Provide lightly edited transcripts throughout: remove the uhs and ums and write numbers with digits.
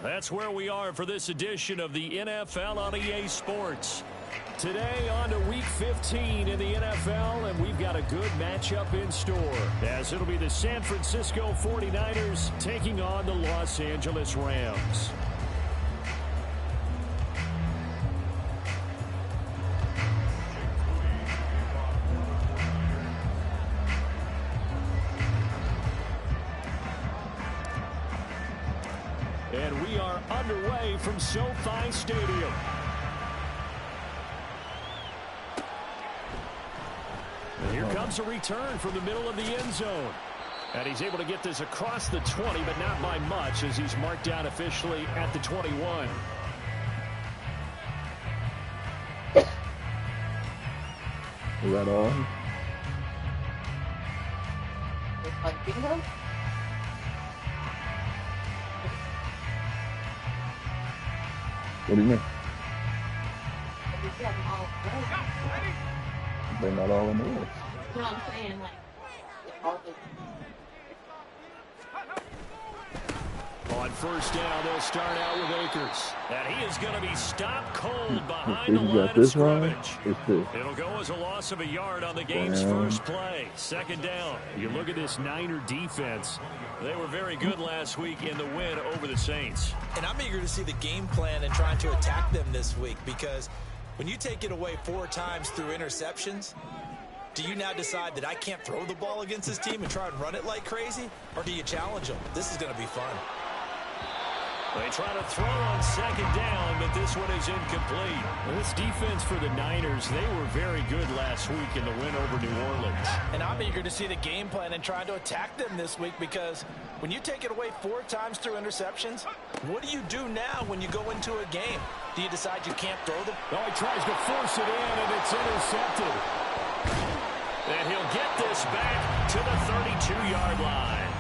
That's where we are for this edition of the NFL on EA Sports. Today on to Week 15 in the NFL, and we've got a good matchup in store, as it'll be the San Francisco 49ers taking on the Los Angeles Rams. And we are underway from SoFi Stadium. And here comes a return from the middle of the end zone. And he's able to get this across the 20, but not by much, as he's marked down officially at the 21. Is that all? Like bingo? What do you mean? They're not all in the list. You know what I'm saying? Like, all the... On first down, they'll start out with Akers. And he is going to be stopped cold behind the line of scrimmage. It'll go as a loss of a yard on the game's first play. Second down. You look at this Niner defense. They were very good last week in the win over the Saints. And I'm eager to see the game plan and trying to attack them this week, because when you take it away 4 times through interceptions, do you now decide that I can't throw the ball against this team and try and run it like crazy? Or do you challenge them? This is going to be fun. They try to throw on second down, but this one is incomplete. Well, this defense for the Niners, they were very good last week in the win over New Orleans. And I'm eager to see the game plan and trying to attack them this week, because when you take it away 4 times through interceptions, what do you do now when you go into a game? Do you decide you can't throw them? Oh, he tries to force it in, and it's intercepted. And he'll get this back to the 32-yard line.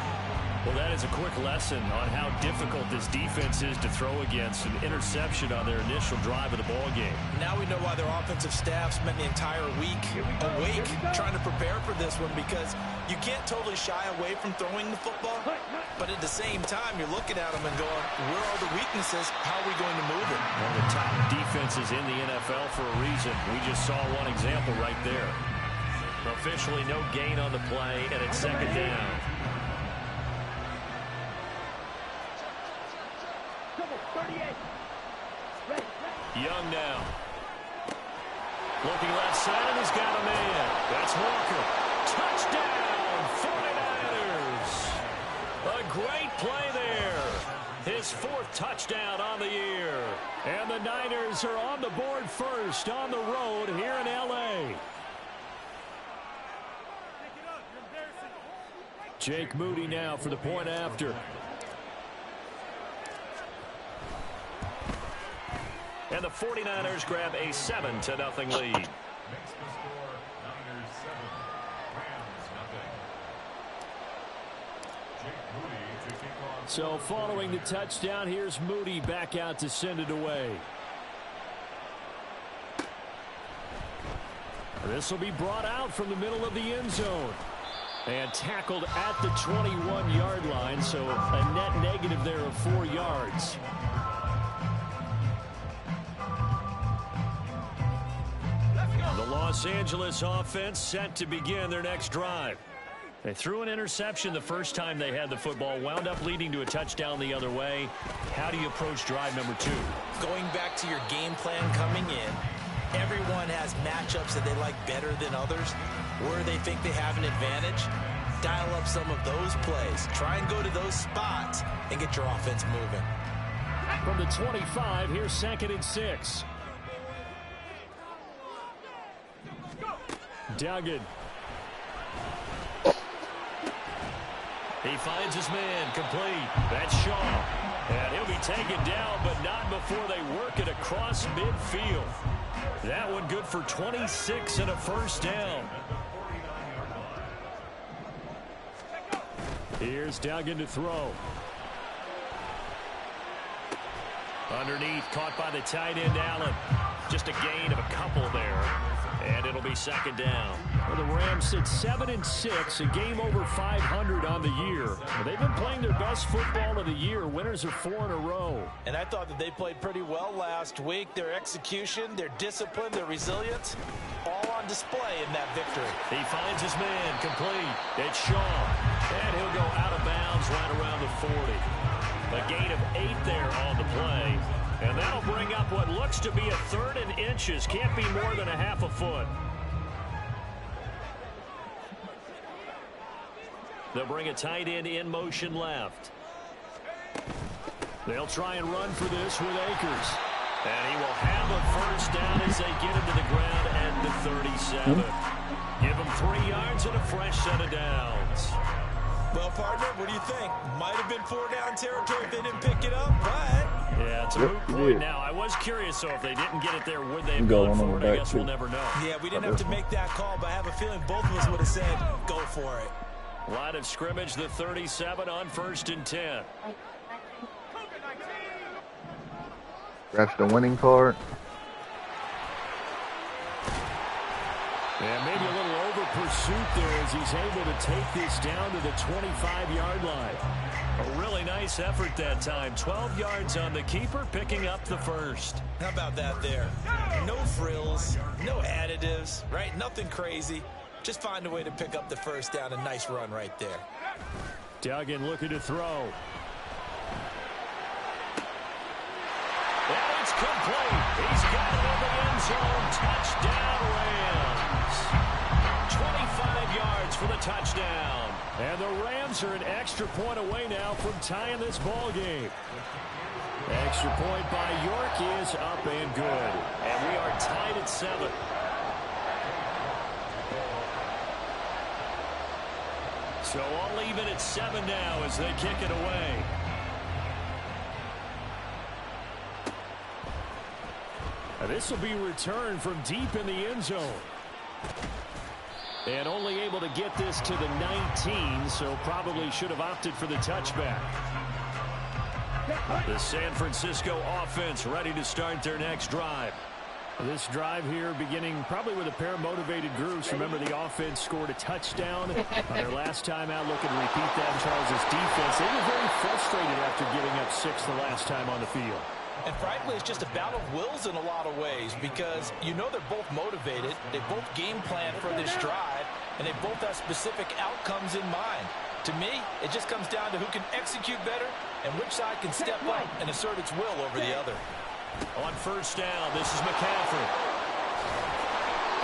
Well, that is a quick lesson on how difficult this defense is to throw against. An interception on their initial drive of the ball game. Now we know why their offensive staff spent the entire week awake trying to prepare for this one, because you can't totally shy away from throwing the football, but at the same time, you're looking at them and going, where are the weaknesses? How are we going to move it? One of the top defenses in the NFL for a reason. We just saw one example right there. Officially no gain on the play, and it's second down. Young now. Looking left side, and he's got a man. That's Walker. Touchdown, 49ers. A great play there. His 4th touchdown on the year. And the Niners are on the board first on the road here in L.A. Jake Moody now for the point after. And the 49ers grab a 7-0 lead. So following the touchdown, here's Moody back out to send it away. This will be brought out from the middle of the end zone. And tackled at the 21-yard line, so a net negative there of 4 yards. The Los Angeles offense set to begin their next drive. They threw an interception the first time they had the football, wound up leading to a touchdown the other way. How do you approach drive number 2? Going back to your game plan coming in, everyone has matchups that they like better than others, where they think they have an advantage. Dial up some of those plays. Try and go to those spots and get your offense moving. From the 25, here's 2nd and 6. Duggan. He finds his man, complete. That's Shaw. And he'll be taken down, but not before they work it across midfield. That one good for 26 and a first down. Here's Duggan to throw. Underneath, caught by the tight end, Allen. Just a gain of a couple there. And it'll be second down. Well, the Rams sit 7-6, a game over 500 on the year. Well, they've been playing their best football of the year. Winners are 4 in a row. And I thought that they played pretty well last week. Their execution, their discipline, their resilience, all on display in that victory. He finds his man complete. It's Shaw. And he'll go out of bounds right around the 40. A gain of 8 there on the play. And that'll bring up what looks to be a 3rd and inches. Can't be more than a half a foot. They'll bring a tight end in motion left. They'll try and run for this with Akers. And he will have a first down as they get him to the ground at the 37. Give him 3 yards and a fresh set of downs. Well, partner, what do you think? Might have been 4-down territory if they didn't pick it up, but... Yeah, it's a moot point now. I was curious, so if they didn't get it there, would they have gone for it? I guess we'll never know. Yeah, we didn't have to make that call, but I have a feeling both of us would have said, go for it. Line of scrimmage, the 37 on 1st and 10. That's the winning card. And maybe a little over pursuit there as he's able to take this down to the 25-yard line. A really nice effort that time. 12 yards on the keeper, picking up the first. How about that there? No frills, no additives, right? Nothing crazy. Just find a way to pick up the first down. A nice run right there. Duggan looking to throw. And it's complete. He's got it in the end zone. Touchdown, Rams. 25 yards for the touchdown. And the Rams are an extra point away now from tying this ball game. Extra point by York is up and good. And we are tied at 7. So all even at 7 now as they kick it away. This will be returned from deep in the end zone. And only able to get this to the 19, so probably should have opted for the touchback. The San Francisco offense ready to start their next drive. This drive here beginning probably with a pair of motivated groups. Remember, the offense scored a touchdown on their last time out. Looking to repeat that in Charles' defense. They were very frustrated after giving up 6 the last time on the field. And frankly, it's just a battle of wills in a lot of ways because you know they're both motivated. They both game plan for this drive, and they both have specific outcomes in mind. To me, it just comes down to who can execute better and which side can step up and assert its will over the other. On first down, this is McCaffrey.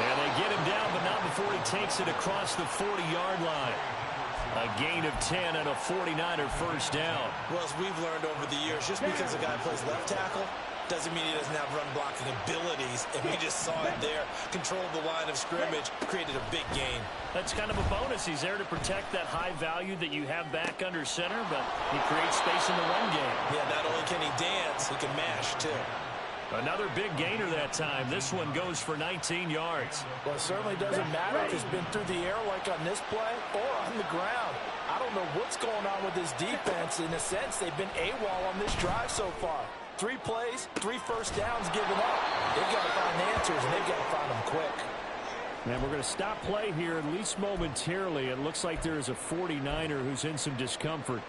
And they get him down, but not before he takes it across the 40-yard line. A gain of 10 and a 49er first down. Well, as we've learned over the years, just because a guy plays left tackle doesn't mean he doesn't have run blocking abilities. And we just saw it there. Controlled the line of scrimmage, created a big gain. That's kind of a bonus. He's there to protect that high value that you have back under center, but he creates space in the run game. Yeah, not only can he dance, he can mash, too. Another big gainer that time. This one goes for 19 yards. Well, it certainly doesn't matter if it's been through the air like on this play or on the ground. I don't know what's going on with this defense. In a sense, they've been AWOL on this drive so far. 3 plays, 3 first downs given up. They've got to find answers, and they've got to find them quick. And we're going to stop play here, at least momentarily. It looks like there is a 49er who's in some discomfort.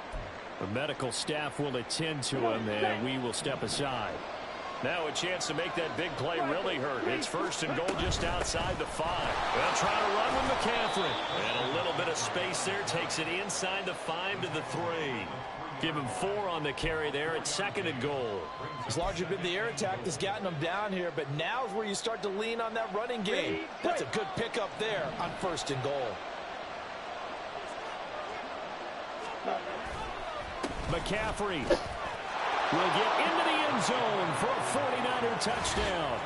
The medical staff will attend to him, and we will step aside. Now a chance to make that big play really hurt. It's first and goal just outside the 5. They'll try to run with McCaffrey. And a little bit of space there. Takes it inside the 5 to the 3. Give him 4 on the carry there. It's second and goal. It's largely been the air attack that's gotten them down here, but now is where you start to lean on that running game. That's a good pickup there on first and goal. McCaffrey will get into the end zone for a 49er touchdown.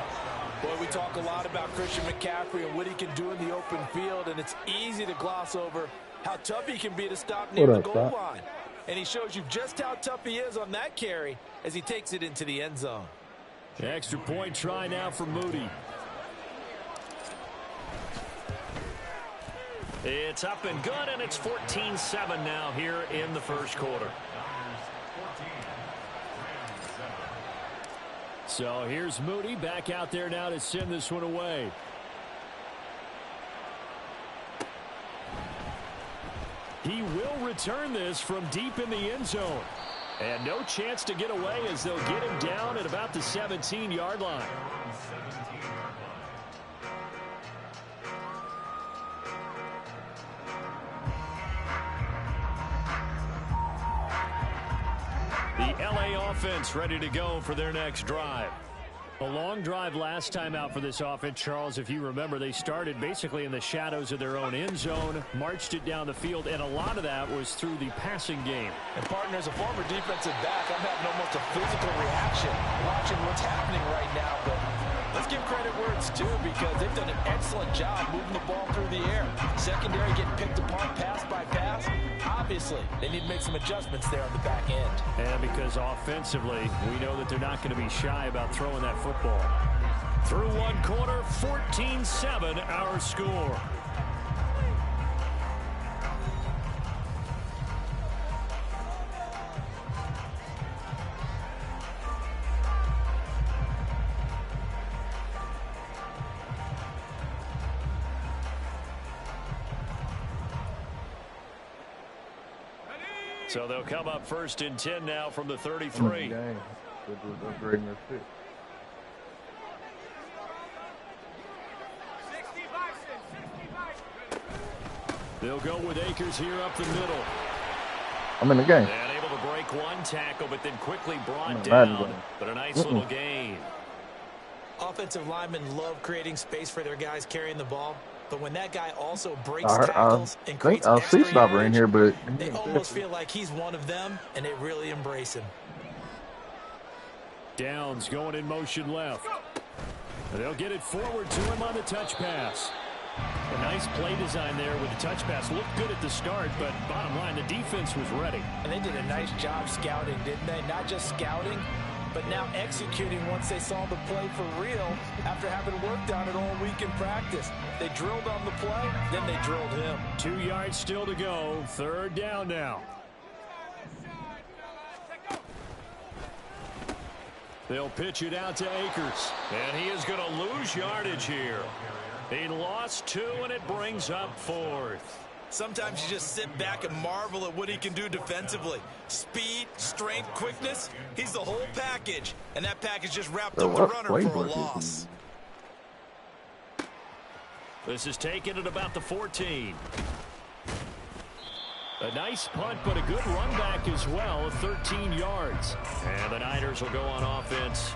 Boy, we talk a lot about Christian McCaffrey and what he can do in the open field, and it's easy to gloss over how tough he can be to stop near the goal line. And he shows you just how tough he is on that carry as he takes it into the end zone. Extra point try now for Moody. It's up and good, and it's 14-7 now here in the first quarter. So here's Moody back out there now to send this one away. He will return this from deep in the end zone. And no chance to get away as they'll get him down at about the 17-yard line. The LA offense ready to go for their next drive. A long drive last time out for this offense, Charles. If you remember, they started basically in the shadows of their own end zone, marched it down the field, and a lot of that was through the passing game. And partner, as a former defensive back, I'm having almost a physical reaction watching what's happening right now. But let's give credit where it's due, because they've done an excellent job moving the ball through the air. Secondary getting picked apart pass by pass. Obviously, they need to make some adjustments there on the back end. And because offensively, we know that they're not going to be shy about throwing that football. Through one quarter, 14-7 our score. So they'll come up 1st and 10 now from the 33. They'll go with Akers here up the middle. I'm in the game. And able to break one tackle, but then quickly brought down. But a nice little gain. Offensive linemen love creating space for their guys carrying the ball. But when that guy also breaks tackles and creates extra stopper in here, but they almost feel like he's one of them, and they really embrace him. Downs going in motion left. They'll get it forward to him on the touch pass. A nice play design there with the touch pass. Looked good at the start, but bottom line, the defense was ready. And they did a nice job scouting, didn't they? Not just scouting, but now executing once they saw the play for real after having worked on it all week in practice. They drilled on the play, then they drilled him. 2 yards still to go. 3rd down now. They'll pitch it out to Akers. And he is going to lose yardage here. He lost 2, and it brings up 4th. Sometimes you just sit back and marvel at what he can do defensively. Speed, strength, quickness. He's the whole package. And that package just wrapped up the runner for a loss. This is taken at about the 14. A nice punt, but a good run back as well, 13 yards. And the Niners will go on offense,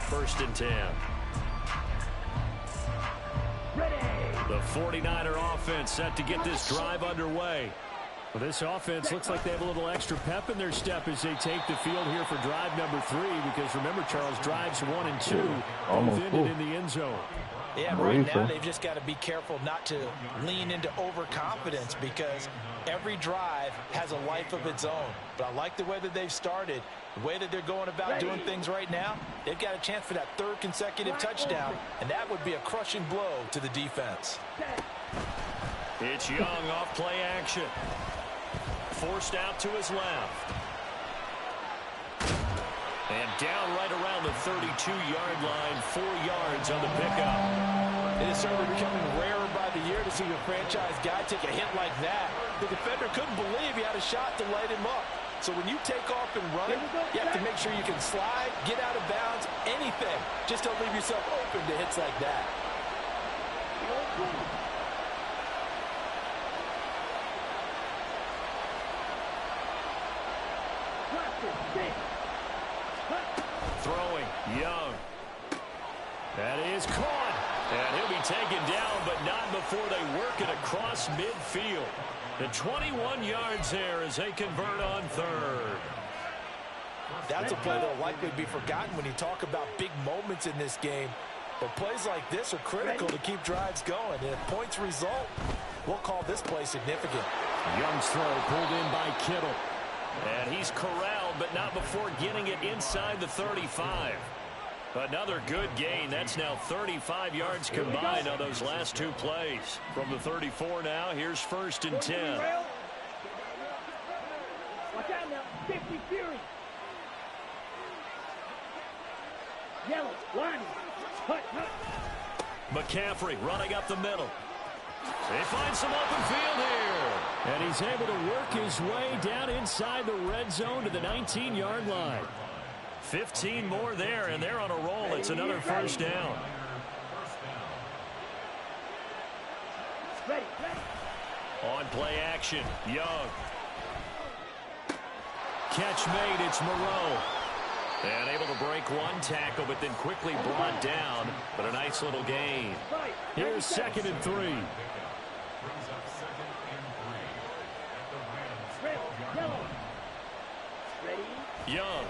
1st and 10. The 49er offense set to get this drive underway. Well, this offense looks like they have a little extra pep in their step as they take the field here for drive number 3, because remember, Charles, drives 1 and 2 both ended in the end zone. Yeah, right now they've just got to be careful not to lean into overconfidence, because every drive has a life of its own. But I like the way that they've started, the way that they're going about doing things right now. They've got a chance for that 3rd consecutive touchdown, and that would be a crushing blow to the defense. It's Young off play action. Forced out to his left. And down right around the 32-yard line, 4 yards on the pickup. It is certainly becoming rarer by the year to see a franchise guy take a hit like that. The defender couldn't believe he had a shot to light him up. So when you take off and run, you have to make sure you can slide, get out of bounds, anything. Just don't leave yourself open to hits like that. Throwing, Young. That is caught. And he'll be taken down, but not before they work it across midfield. The 21 yards there as they convert on 3rd. That's a play that will likely be forgotten when you talk about big moments in this game. But plays like this are critical to keep drives going. And if points result, we'll call this play significant. Young's throw pulled in by Kittle. And he's corralled, but not before getting it inside the 35. Another good gain. That's now 35 yards combined on those last 2 plays. From the 34 now, here's 1st and 10. Watch out now. 50 Fury. Yellow. Line. Hut. McCaffrey running up the middle. They find some open field here. And he's able to work his way down inside the red zone to the 19-yard line. 15 more there, and they're on a roll. It's another first down. On play action, Young. Catch made, it's Moreau. And able to break one tackle, but then quickly brought down. But a nice little gain. Here's 2nd and 3. Young.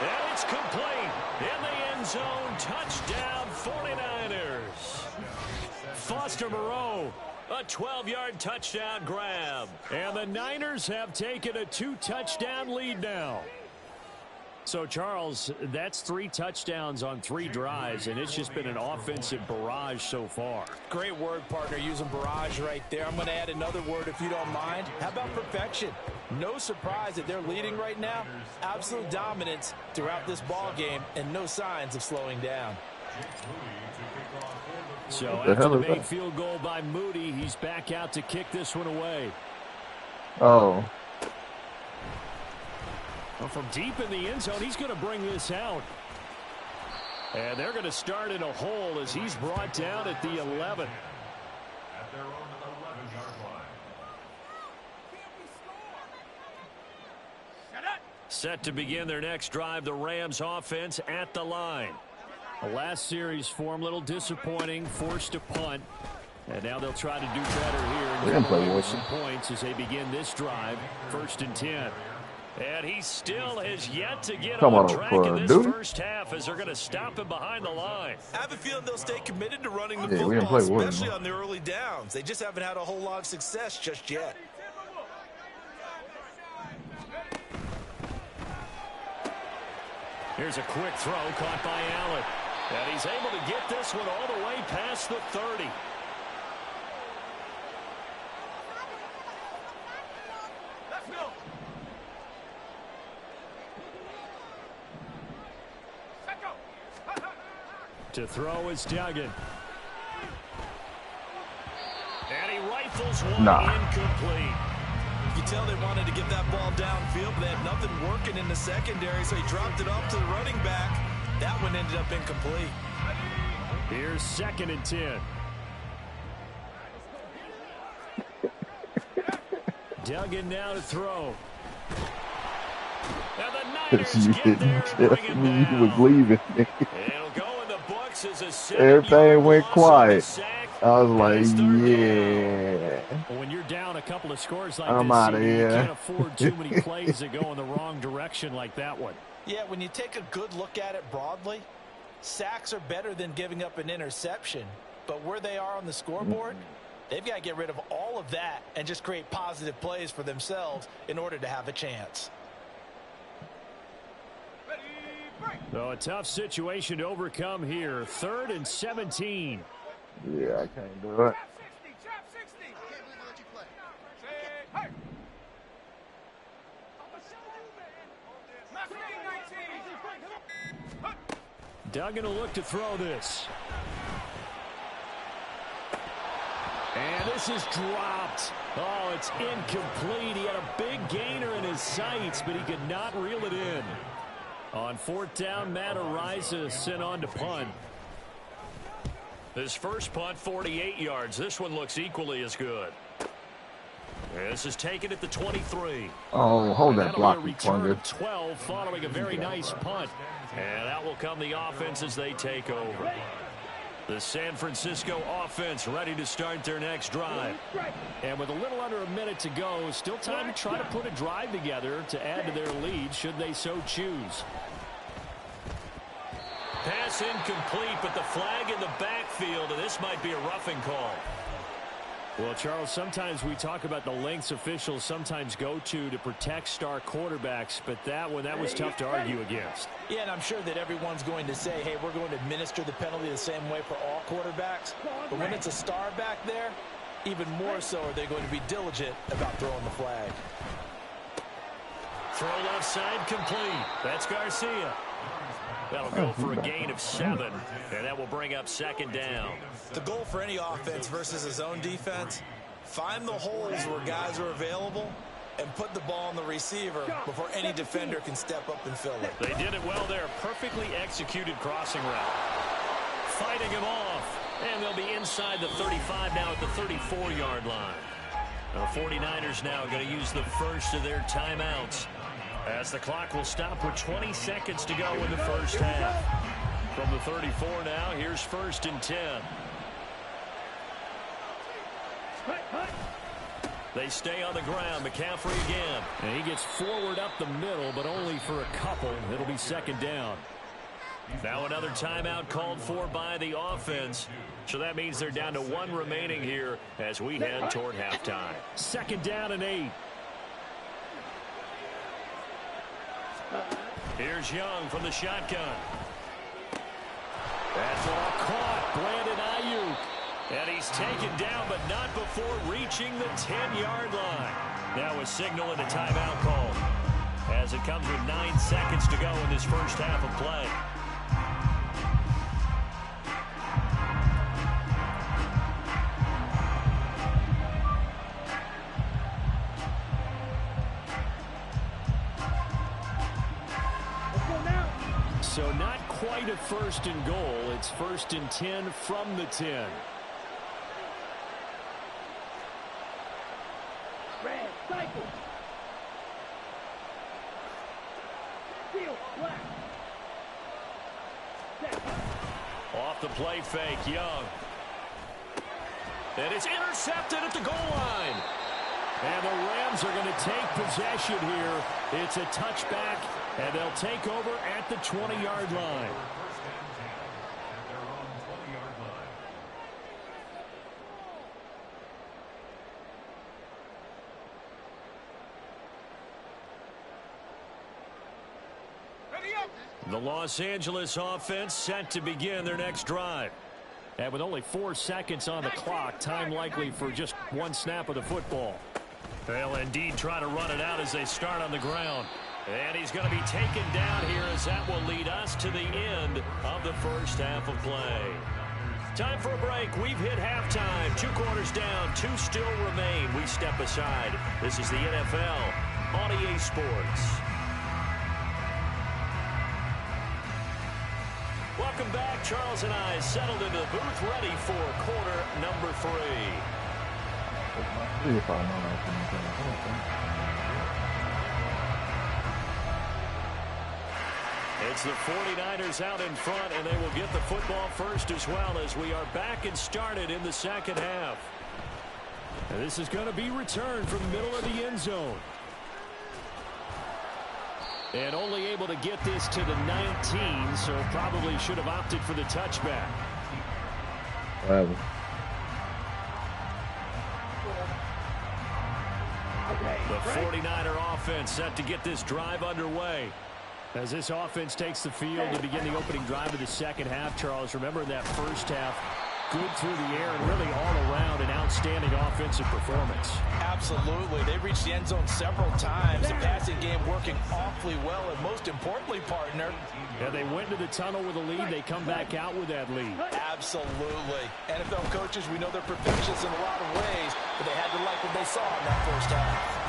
And it's complete. In the end zone, touchdown 49ers. Foster Moreau, a 12-yard touchdown grab. And the Niners have taken a 2-touchdown lead now. So, Charles, that's 3 touchdowns on 3 drives, and it's just been an offensive barrage so far. Great word, partner, using barrage right there. I'm going to add another word if you don't mind. How about perfection? No surprise that they're leading right now. Absolute dominance throughout this ball game and no signs of slowing down. So after the big field goal by Moody, he's back out to kick this one away. Oh. Well, from deep in the end zone, he's going to bring this out. And they're going to start in a hole as he's brought down at the 11. Set to begin their next drive, the Rams offense at the line. The last series for him, a little disappointing, forced to punt. And now they'll try to do better here and come away with some points as they begin this drive, 1st and 10. And he still has yet to get on track in this first half as they're going to stop him behind the line. I have a feeling they'll stay committed to running the football, especially on the early downs. They just haven't had a whole lot of success just yet. Here's a quick throw caught by Allen. And he's able to get this one all the way past the 30. Let's go. To throw is Duggan. And he rifles one incomplete. You can tell they wanted to get that ball downfield, but they had nothing working in the secondary, so he dropped it off to the running back. That one ended up incomplete. Here's 2nd and 10. Duggan now to throw. And the Niners get there and bring it down. You was leaving. It'll go in the books as a everything went quiet. I was like, yeah. When you're down a couple of scores like I'm this, out of you here. can't afford too many plays that go in the wrong direction like that one. Yeah, when you take a good look at it broadly, sacks are better than giving up an interception. But where they are on the scoreboard, they've got to get rid of all of that and just create positive plays for themselves in order to have a chance. So a tough situation to overcome here. 3rd and 17. Yeah, I can't do it. Duggan will look to throw this. And this is dropped. Oh, it's incomplete. He had a big gainer in his sights, but he could not reel it in. On 4th down, Matt Araiza sent on to punt. This first punt, 48 yards. This one looks equally as good. This is taken at the 23. Oh, hold that block, you return of 12 following a very nice punt. And out will come the offense as they take over. The San Francisco offense ready to start their next drive. And with a little under a minute to go, still time to try to put a drive together to add to their lead should they so choose. Pass incomplete, but the flag in the backfield, and this might be a roughing call. Well, Charles, sometimes we talk about the lengths officials sometimes go to protect star quarterbacks, but that was tough to argue against. Yeah, and I'm sure that everyone's going to say, hey, we're going to administer the penalty the same way for all quarterbacks. But when it's a star back there, even more so are they going to be diligent about throwing the flag. Throw left side complete. That's Garcia. That'll go for a gain of 7, and that will bring up 2nd down. The goal for any offense versus a zone defense, find the holes where guys are available and put the ball on the receiver before any defender can step up and fill it. They did it well there. Perfectly executed crossing route. Fighting him off. And they'll be inside the 35 now at the 34-yard line. The 49ers now going to use the first of their timeouts, as the clock will stop with 20 seconds to go in the first half. From the 34 now, here's 1st and 10. They stay on the ground. McCaffrey again. And he gets forward up the middle, but only for a couple. It'll be 2nd down. Now another timeout called for by the offense. So that means they're down to 1 remaining here as we head toward halftime. 2nd down and 8. Here's Young from the shotgun. That's all caught. Brandon Ayuk. And he's taken down, but not before reaching the 10-yard line. Now a signal and a timeout call, as it comes with 9 seconds to go in this first half of play. So not quite a 1st and goal. It's 1st and 10 from the 10. Red, cycle. Field, black. Off the play fake, Young. And it's intercepted at the goal line. And the Rams are going to take possession here. It's a touchback, and they'll take over at the 20-yard line. The Los Angeles offense set to begin their next drive. And with only 4 seconds on the clock, time likely for just 1 snap of the football. They'll indeed try to run it out as they start on the ground. And he's going to be taken down here, as that will lead us to the end of the first half of play. Time for a break. We've hit halftime. 2 quarters down, 2 still remain. We step aside. This is the NFL on EA Sports. Welcome back. Charles and I settled into the booth, ready for quarter number 3. It's the 49ers out in front, and they will get the football first as well, as we are back and started in the second half. And this is going to be returned from the middle of the end zone. And only able to get this to the 19, so probably should have opted for the touchback. The 49er offense set to get this drive underway. As this offense takes the field to begin the opening drive of the second half, Charles, remember that first half, good through the air and really all around an outstanding offensive performance. Absolutely. They reached the end zone several times. The passing game working awfully well, and most importantly, partner, yeah, they went to the tunnel with a lead. They come back out with that lead. Absolutely. NFL coaches, we know they're perfectionists in a lot of ways, but they had to like what they saw in that first half.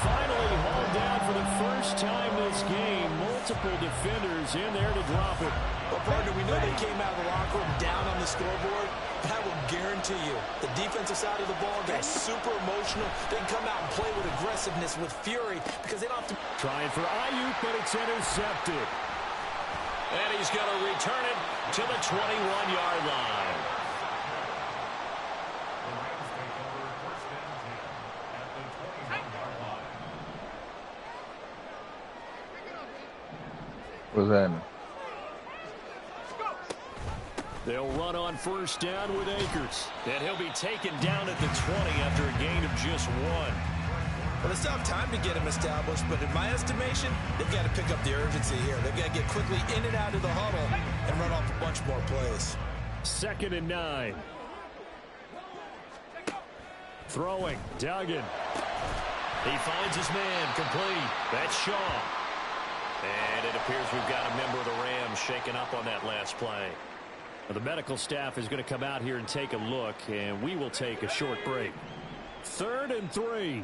Finally hauled down for the first time this game. Multiple defenders in there to drop it. Well, partner, we know they came out of the locker room down on the scoreboard, but I will guarantee you the defensive side of the ball got super emotional. They can come out and play with aggressiveness, with fury, because they don't have to... Trying for Ayuk, but it's intercepted. And he's going to return it to the 21-yard line. What's happening? They'll run on first down with Akers. And he'll be taken down at the 20 after a gain of just 1. Well, it's not time to get him established, but in my estimation, they've got to pick up the urgency here. They've got to get quickly in and out of the huddle and run off a bunch more plays. 2nd and 9. Throwing, Duggan. He finds his man, complete. That's Shaw. And it appears we've got a member of the Rams shaken up on that last play. Now, the medical staff is going to come out here and take a look, and we will take a short break. 3rd and 3.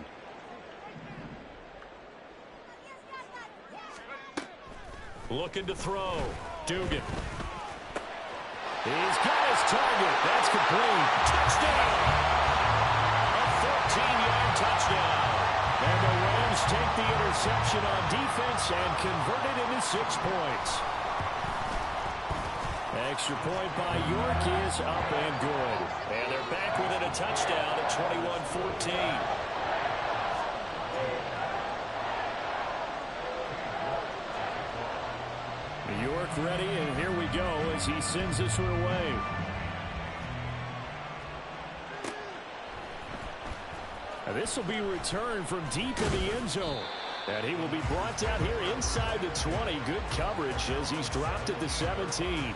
Looking to throw. Dugan. He's got his target. That's complete. Touchdown! A 14-yard touchdown. And the Rams take the interception on defense and convert it into 6 points. Extra point by York is up and good. And they're back within a touchdown at 21-14. York ready, and here we go as he sends this one away. Now this will be returned from deep in the end zone. And he will be brought down here inside the 20. Good coverage as he's dropped at the 17.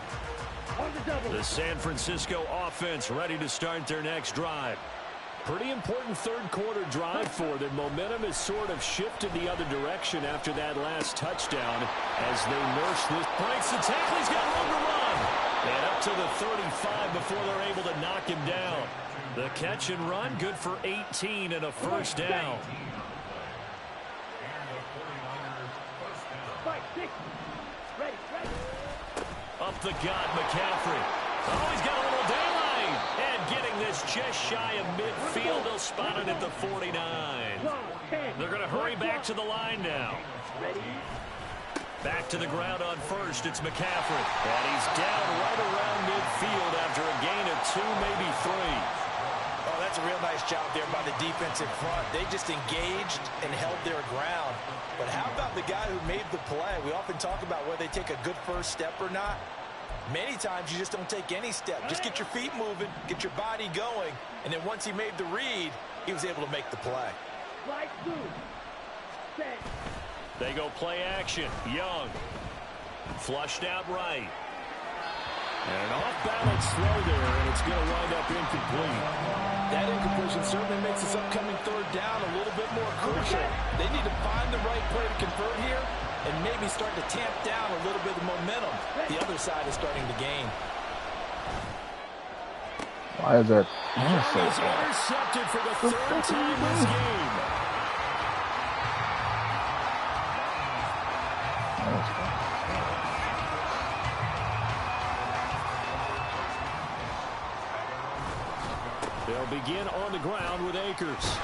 The San Francisco offense ready to start their next drive. Pretty important third quarter drive for them. Momentum has sort of shifted the other direction after that last touchdown as they nurse this. Breaks the tackle. He's got room to run. And up to the 35 before they're able to knock him down. The catch and run good for 18 and a first down. Up the gut, McCaffrey. Oh, he's got a little daylight. And getting this just shy of midfield. They'll spot it at the 49. They're going to hurry back to the line now. Back to the ground on first. It's McCaffrey. And he's down right around midfield after a gain of 2, maybe 3. Oh, that's a real nice job there by the defense in front. They just engaged and held their ground. But how about the guy who made the play? We often talk about whether they take a good first step or not. Many times you just don't take any step. Just get your feet moving, get your body going, and then once he made the read, he was able to make the play. They go play action. Young. Flushed out right. And an off-balance throw there, and it's going to wind up incomplete. That incompletion certainly makes this upcoming third down a little bit more crucial. They need to find the right play to convert here and maybe start to tamp down a little bit of momentum. The other side is starting to gain. Why is that? He's intercepted for the 3rd time this game. They'll begin on the ground with Akers.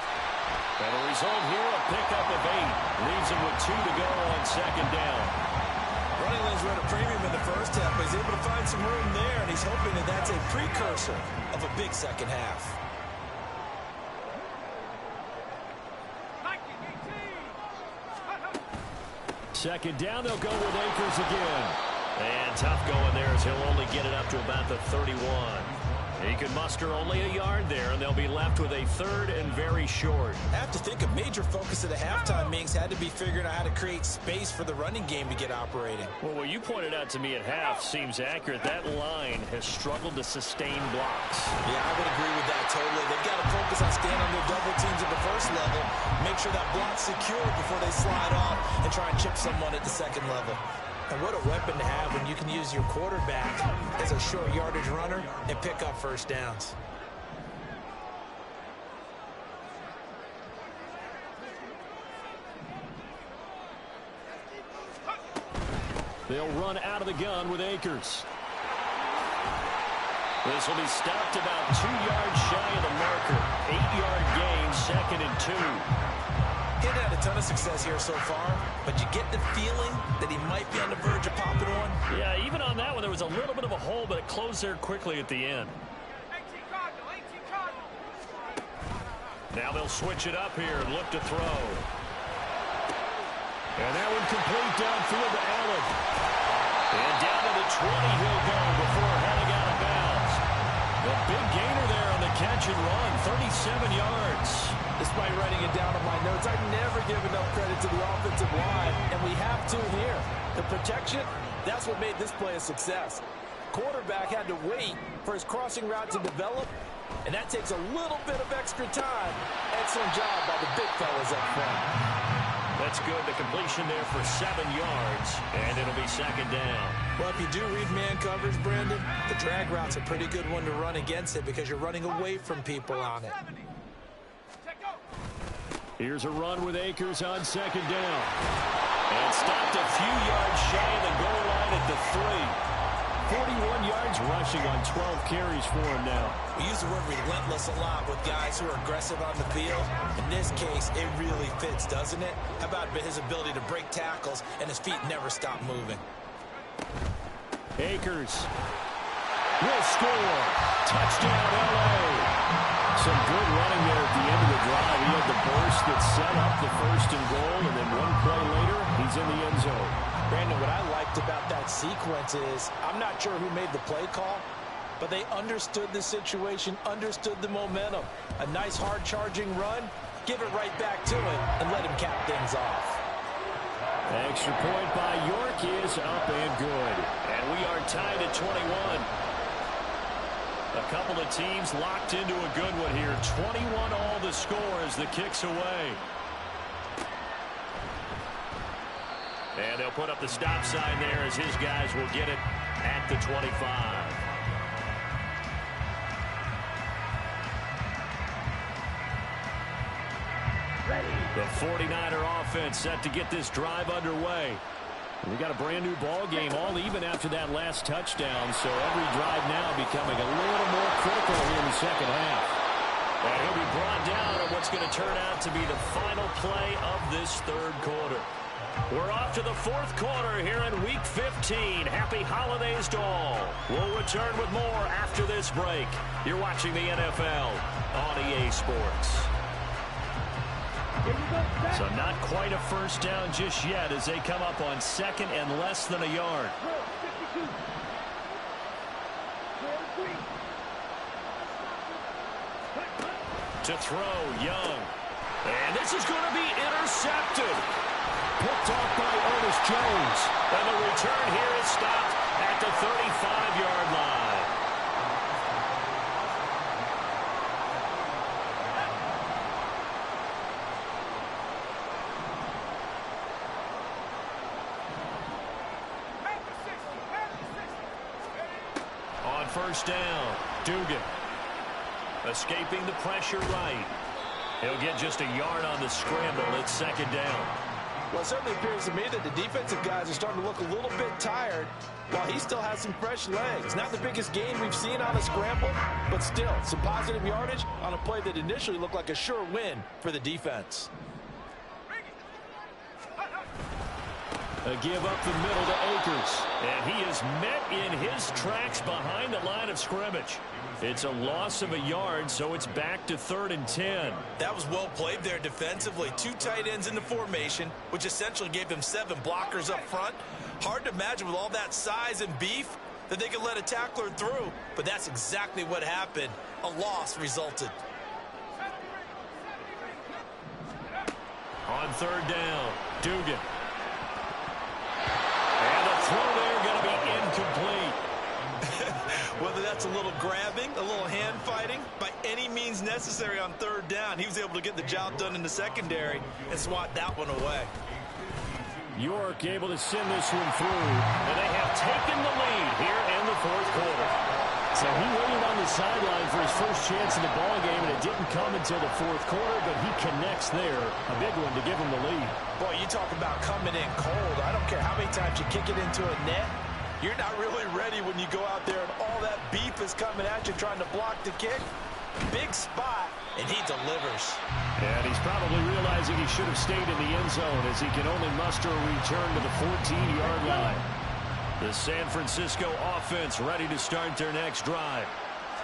And the result here, a pickup of 8. Leaves him with 2 to go on 2nd down. Running lanes were at a premium in the first half, but he's able to find some room there, and he's hoping that that's a precursor of a big second half. Second down, they'll go with Akers again. And tough going there as he'll only get it up to about the 31. He can muster only a yard there, and they'll be left with a 3rd and very short. I have to think a major focus of the halftime meetings had to be figuring out how to create space for the running game to get operating. Well, what you pointed out to me at half seems accurate. That line has struggled to sustain blocks. Yeah, I would agree with that totally. They've got to focus on staying on their double teams at the first level, make sure that block's secure before they slide off and try and chip someone at the second level. And what a weapon to have when you can use your quarterback as a short yardage runner and pick up first downs. They'll run out of the gun with Akers. This will be stopped about 2 yards shy of the marker. 8-yard gain, 2nd and 2. He hadn't had a ton of success here so far, but you get the feeling that he might be on the verge of popping one. Yeah, even on that one, there was a little bit of a hole, but it closed there quickly at the end. Now they'll switch it up here and look to throw. And that one complete downfield to Allen. And down to the 20 he'll go before heading out of bounds. The big gainer there on the catch and run, 37 yards. Despite writing it down on my notes, I never give enough credit to the offensive line, and we have to here. The protection, that's what made this play a success. Quarterback had to wait for his crossing route to develop, And that takes a little bit of extra time. Excellent job by the big fellas up front. That's good. The completion there for 7 yards, and it'll be second down. Well, if you do read man coverage, Brandon, the drag route's a pretty good one to run against it because you're running away from people on it. Here's a run with Akers on second down. And stopped a few yards shy of the goal line at the 3. 41 yards rushing on 12 carries for him now. We use the word relentless a lot with guys who are aggressive on the field. In this case, it really fits, doesn't it? How about his ability to break tackles and his feet never stop moving? Akers will score. Touchdown, L.A. Some good running there at the end of the drive. He had the burst that set up the first and goal, and then one play later, he's in the end zone. Brandon, what I liked about that sequence is I'm not sure who made the play call, but they understood the situation, understood the momentum. A nice hard-charging run, give it right back to him, and let him cap things off. Extra point by York is up and good. And we are tied at 21. A couple of teams locked into a good one here. 21 all the score as the kick's away. And they'll put up the stop sign there as his guys will get it at the 25. The 49er offense set to get this drive underway. We got a brand new ball game, all even after that last touchdown, so every drive now becoming a little more critical here in the second half. And he'll be brought down on what's going to turn out to be the final play of this third quarter. We're off to the fourth quarter here in Week 15. Happy holidays to all. We'll return with more after this break. You're watching the NFL on EA Sports. So not quite a first down just yet as they come up on second and less than a yard. To throw, Young. And this is going to be intercepted. Picked off by Ernest Jones. And the return here is stopped at the 35-yard line. On first down, Dugan. Escaping the pressure right. He'll get just a yard on the scramble. It's second down. Well, it certainly appears to me that the defensive guys are starting to look a little bit tired while he still has some fresh legs. Not the biggest gain we've seen on a scramble, but still some positive yardage on a play that initially looked like a sure win for the defense. A give up the middle to Akers. And he is met in his tracks behind the line of scrimmage. It's a loss of a yard, so it's back to 3rd and 10. That was well played there defensively. 2 tight ends in the formation, which essentially gave them 7 blockers up front. Hard to imagine with all that size and beef that they could let a tackler through, but that's exactly what happened. A loss resulted. On third down, Dugan. And the throw there going to be incomplete. Whether that's a little grabbing, a little hand fighting, by any means necessary on third down, he was able to get the job done in the secondary and swat that one away. York able to send this one through, and they have taken the lead here in the fourth quarter. So he waited on the sideline for his first chance in the ball game, and it didn't come until the fourth quarter, but he connects there. A big one to give him the lead. Boy, you talk about coming in cold. I don't care how many times you kick it into a net. You're not really ready when you go out there and all that beef is coming at you trying to block the kick. Big spot, and he delivers. And he's probably realizing he should have stayed in the end zone as he can only muster a return to the 14-yard line. The San Francisco offense ready to start their next drive.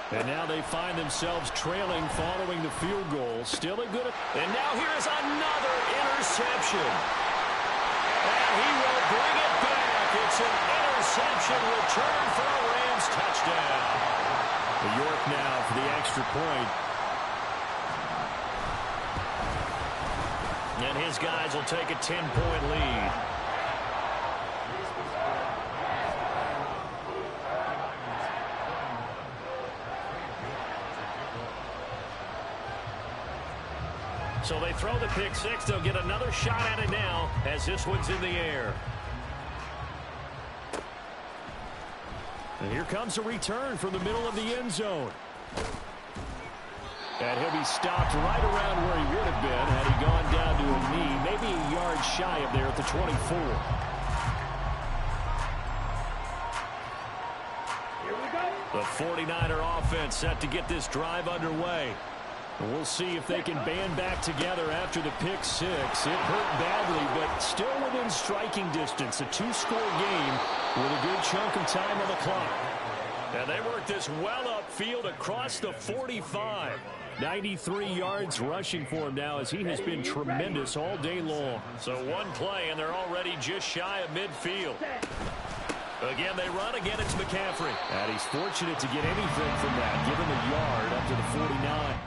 And now they find themselves trailing following the field goal. Still a good... And now here is another interception. And he will bring it back. It's an interception return for a Rams touchdown. York now for the extra point. And his guys will take a 10-point lead. So they throw the pick six. They'll get another shot at it now as this one's in the air. And here comes a return from the middle of the end zone. And he'll be stopped right around where he would have been had he gone down to a knee, maybe a yard shy of there at the 24. The 49er offense set to get this drive underway. And we'll see if they can band back together after the pick six. It hurt badly, but still within striking distance. A two-score game with a good chunk of time on the clock. And they work this well upfield across the 45. 93 yards rushing for him now as he has been tremendous all day long. So one play, and they're already just shy of midfield. Again, they run. Again, it's McCaffrey. And he's fortunate to get anything from that. Give him a yard up to the 49.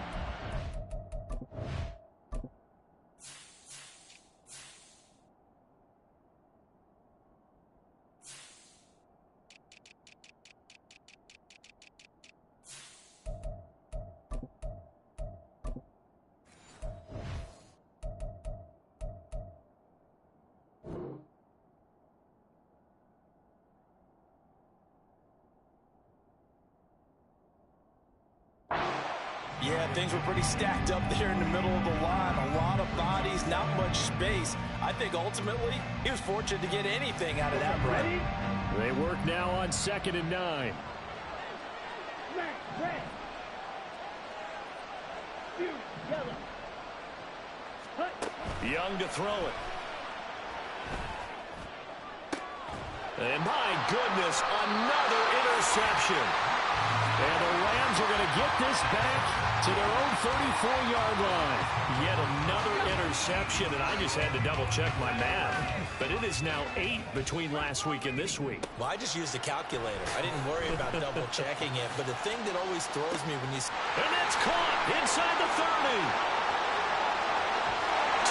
Yeah, things were pretty stacked up there in the middle of the line. A lot of bodies, not much space. I think ultimately he was fortunate to get anything out of that run. They work now on 2nd and 9. Red. Yellow. Young to throw it. And my goodness, another interception. And the Rams are going to get this back to their own 34-yard line. Yet another interception, and I just had to double-check my math. But it is now 8 between last week and this week. Well, I just used a calculator. I didn't worry about double-checking it. But the thing that always throws me when you... And that's caught inside the 30.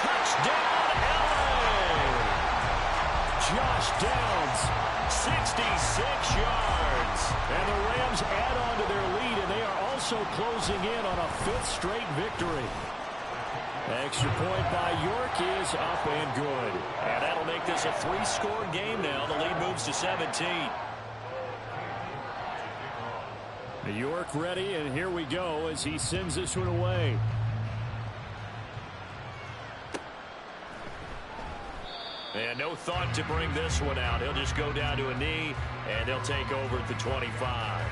Touchdown, LA! Josh Downs, 66 yards. And the Rams add on to their lead, and they are also closing in on a 5th straight victory. Extra point by York is up and good. And that'll make this a 3-score game now. The lead moves to 17. York ready, and here we go as he sends this one away. And no thought to bring this one out. He'll just go down to a knee, and they'll take over at the 25.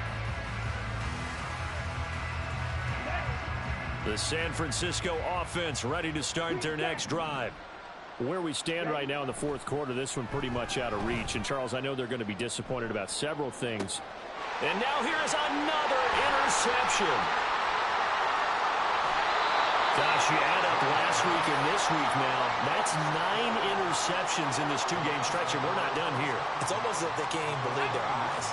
The San Francisco offense ready to start their next drive. Where we stand right now in the 4th quarter, this one pretty much out of reach. And, Charles, I know they're going to be disappointed about several things. And now here is another interception. Gosh, you add up last week and this week now, that's 9 interceptions in this 2-game stretch, and we're not done here. It's almost as if they can't even believe their eyes.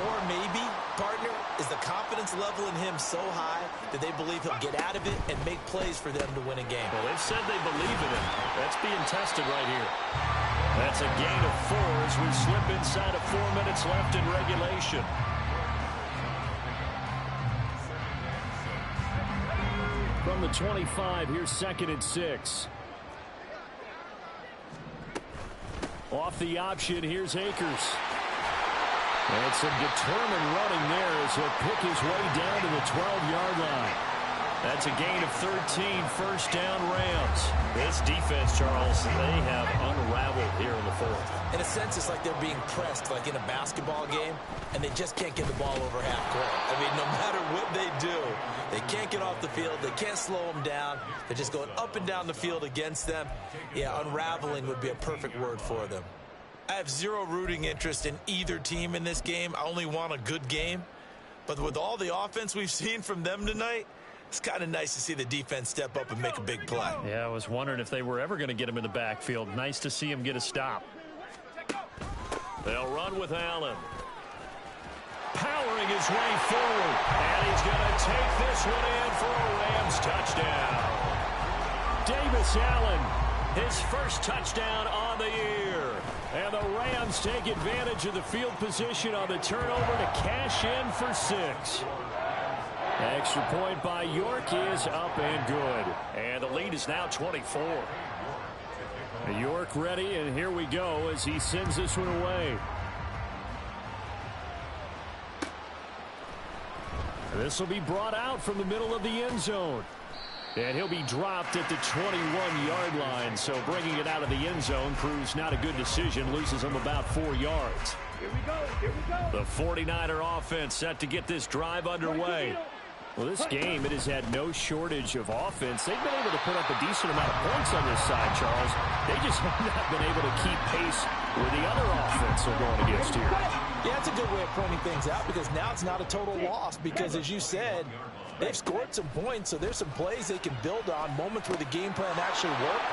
Or maybe, partner, is the confidence level in him so high that they believe he'll get out of it and make plays for them to win a game. Well, they've said they believe in him. That's being tested right here. That's a gain of 4 as we slip inside of 4 minutes left in regulation. From the 25, here's 2nd and 6. Off the option, here's Akers. And some determined running there as he'll pick his way down to the 12-yard line. That's a gain of 13, first down Rams. This defense, Charles, they have unraveled here in the 4th. In a sense, it's like they're being pressed like in a basketball game, and they just can't get the ball over half court. I mean, no matter what they do, they can't get off the field. They can't slow them down. They're just going up and down the field against them. Yeah, unraveling would be a perfect word for them. I have zero rooting interest in either team in this game. I only want a good game. But with all the offense we've seen from them tonight, it's kind of nice to see the defense step up and make a big play. Yeah, I was wondering if they were ever going to get him in the backfield. Nice to see him get a stop. They'll run with Allen. Powering his way forward. And he's going to take this one in for a Rams touchdown. Davis Allen, his first touchdown on the year. And the Rams take advantage of the field position on the turnover to cash in for 6. Extra point by York is up and good. And the lead is now 24. York ready, and here we go as he sends this one away. This will be brought out from the middle of the end zone. And he'll be dropped at the 21-yard line. So bringing it out of the end zone proves not a good decision. Loses him about 4 yards. Here we go. Here we go. The 49er offense set to get this drive underway. Well, this game, it has had no shortage of offense. They've been able to put up a decent amount of points on this side, Charles. They just have not been able to keep pace with the other offense they're going against here. Yeah, that's a good way of pointing things out because now it's not a total loss because, as you said, they've scored some points, so there's some plays they can build on, moments where the game plan actually worked.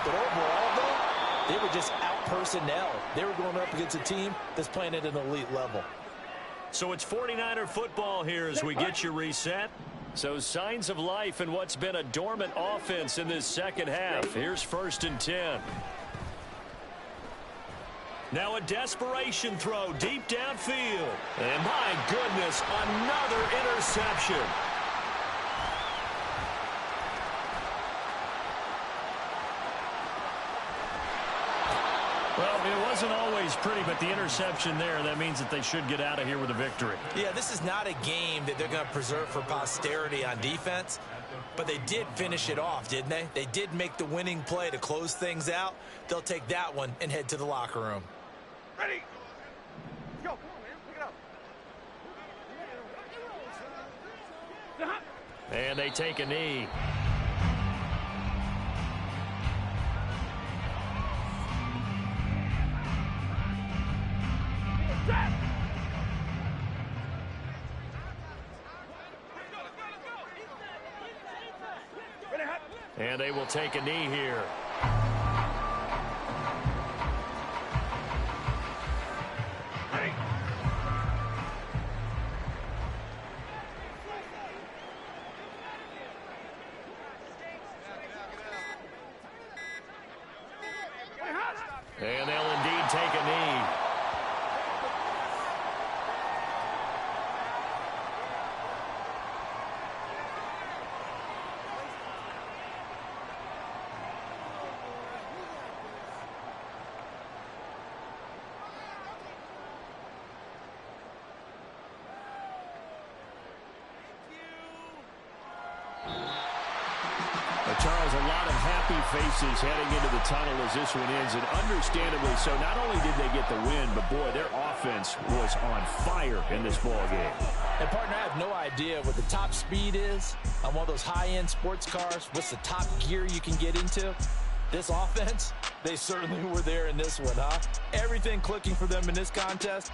But overall, though, they were just out-personnel. They were going up against a team that's playing at an elite level. So it's 49er football here as we get you reset. So signs of life in what's been a dormant offense in this second half. Here's 1st and 10. Now a desperation throw deep downfield. And my goodness, another interception. Well, it wasn't always pretty, but the interception there, that means that they should get out of here with a victory. Yeah, this is not a game that they're going to preserve for posterity on defense, but they did finish it off, didn't they? They did make the winning play to close things out. They'll take that one and head to the locker room. Ready. Let's go. Come on, man. Pick it up. And they take a knee. And they will take a knee here. And they'll indeed take a knee. Charles, a lot of happy faces heading into the tunnel as this one ends, and understandably so. Not only did they get the win, but boy, their offense was on fire in this ball game. And partner, I have no idea what the top speed is on one of those high-end sports cars. What's the top gear you can get into? This offense, they certainly were there in this one, huh? Everything clicking for them in this contest.